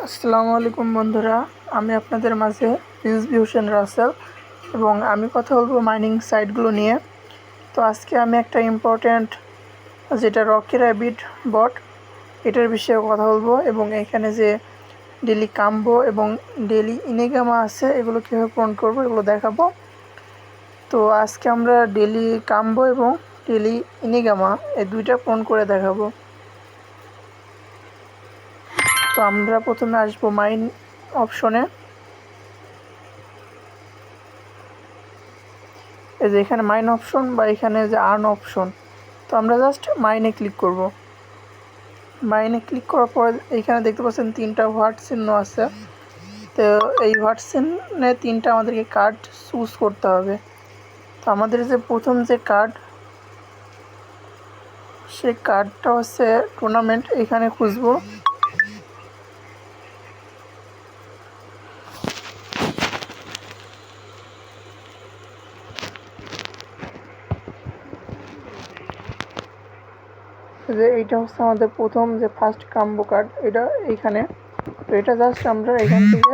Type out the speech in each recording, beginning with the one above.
আসসালামু আলাইকুম বন্ধুরা, আমি আপনাদের মাঝে রিজভি হোসেন রাসেল এবং আমি কথা বলবো মাইনিং সাইটগুলো নিয়ে। তো আজকে আমি একটা ইম্পর্ট্যান্ট যেটা রকি র্যাবিট বট এটার বিষয়ে কথা বলবো এবং এখানে যে ডেলি কাম্বো এবং ডেলি ইনেগামা আছে এগুলো কীভাবে পূরণ করবো এগুলো দেখাবো। তো আজকে আমরা ডেলি কাম্বো এবং ডেলি ইনেগামা এই দুইটা পূরণ করে দেখাবো। তো আমরা প্রথমে আসবো মাইন অপশনে। এই যে এখানে মাইন অপশন বা এখানে যে আর্ন অপশন, তো আমরা জাস্ট মাইনে ক্লিক করব। মাইনে ক্লিক করার পর এইখানে দেখতে পাচ্ছেন তিনটা হোয়াট চিহ্ন আছে। তো এই হোয়াট চিহ্নে তিনটা আমাদেরকে কার্ড চুজ করতে হবে। তো আমাদের যে প্রথম যে কার্ড, সেই কার্ডটা হচ্ছে টুর্নামেন্ট, এখানে খুঁজবো। যে এইটা হচ্ছে আমাদের প্রথম যে ফার্স্ট কাম্বো কার্ড, এটা এইখানে। তো এটা জাস্ট আমরা এখান থেকে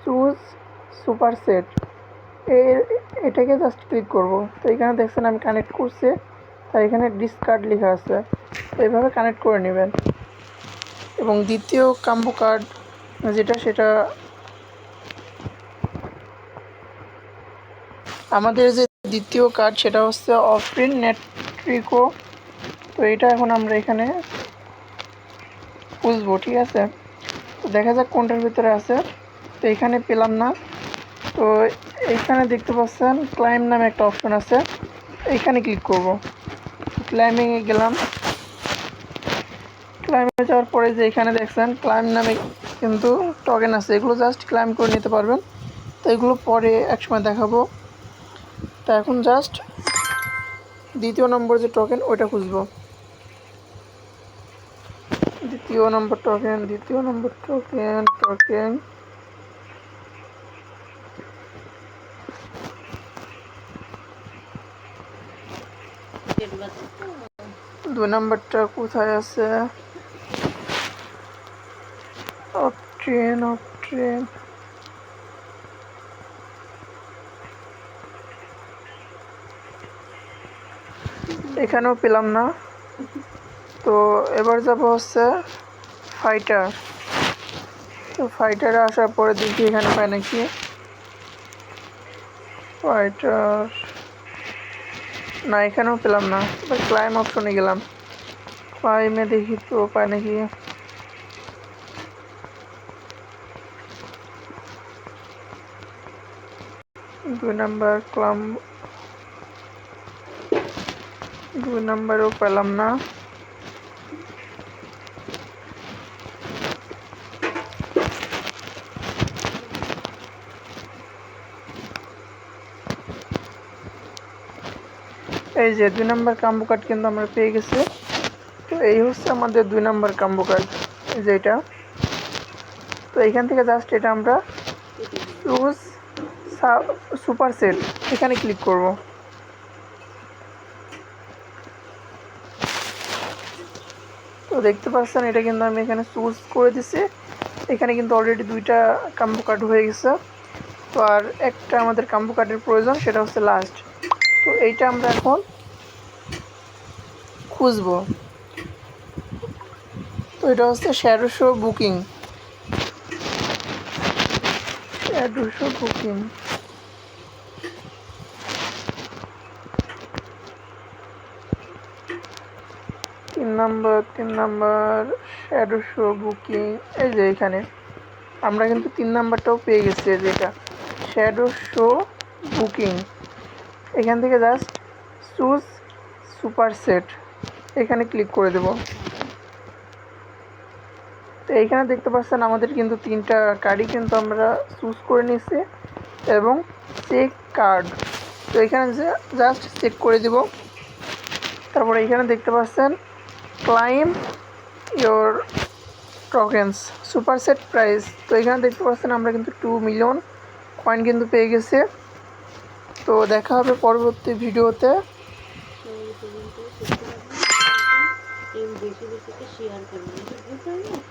চুজ সুপার সেট এটাকে জাস্ট ক্লিক করব। তো এখানে দেখছেন আমি কানেক্ট করছি, তাই এখানে ডিসকার্ড লেখা আছে। তো এইভাবে কানেক্ট করে নেবেন। এবং দ্বিতীয় কাম্বো কার্ড সেটা আমাদের যে দ্বিতীয় কার্ড সেটা হচ্ছে অফরিন নেট্রিকো। তো এটা এখন আমরা এখানে খুঁজবো, ঠিক আছে। তো দেখা যাক কোনটার ভিতরে আছে। তো এখানে পেলাম না। তো এইখানে দেখতে পাচ্ছেন ক্লাইম নামে একটা অপশন আছে, এইখানে ক্লিক করব। ক্লাইমিংয়ে গেলাম। ক্লাইমে যাওয়ার পরে যে এখানে দেখছেন ক্লাইম নামে কিন্তু টোকেন আছে, এগুলো জাস্ট ক্লাইম করে নিতে পারবেন। তো এগুলো পরে একসময় দেখাবো। তো এখন জাস্ট দ্বিতীয় নম্বর যে টোকেন ওইটা খুঁজবো। দ্বিতীয় নম্বর টোকেন দুই নম্বরটা কোথায় আছে? অপট্রেন এখানেও পেলাম না। তো এবার যাব হচ্ছে ফাইটার। তো ফাইটারে আসার পরে দেখি এখানে পাই নাকি। ফাইটার না, এখানেও পেলাম না। ক্লাইম অপশনে গেলাম, ক্লাইমে দেখি তো পাই নাকি। দুই নাম্বারও পেলাম না। এই যে 2 নম্বর কাম্বো কার্ড কিন্তু আমরা পেয়ে গেছি। তো এই হচ্ছে আমাদের 2 নম্বর কাম্বো কার্ড, এই যে এটা। তো এইখান থেকে জাস্ট এটা আমরা চুজ সুপার সেট এখানে ক্লিক করব। তো দেখতে পাচ্ছেন এটা কিন্তু আমি এখানে চুজ করে দিছি। এখানে কিন্তু অলরেডি 2টা কাম্বো কার্ড হয়ে গেছে। তো আর একটা আমাদের কাম্বো কার্ডের প্রয়োজন, সেটা হচ্ছে লাস্ট। তো এইটা আমরা এখন খুঁজবো। তো এটা হচ্ছে shadow show booking. 3 number shadow show booking. এই যে এখানে আমরা কিন্তু 3 নাম্বারটাও পেয়ে গেছি, যেটা শ্যাডো শো বুকিং। এখান থেকে জাস্ট চুজ সুপার সেট এখানে ক্লিক করে দেব। তো এইখানে দেখতে পাচ্ছেন আমাদের কিন্তু 3টা কার্ডই কিন্তু আমরা চুজ করে নিয়েছি এবং চেক কার্ড। তো এখানে জাস্ট চেক করে দেব। তারপরে এখানে দেখতে পাচ্ছেন claim your tokens super set price. তো এখানে দেখতে পাচ্ছেন আমরা কিন্তু 2 মিলিয়ন কয়েন কিন্তু পেয়ে গেছে। তো দেখা হবে পরবর্তী ভিডিওতে। সাথে শেয়ার করবেন। এটা বুঝলেন না?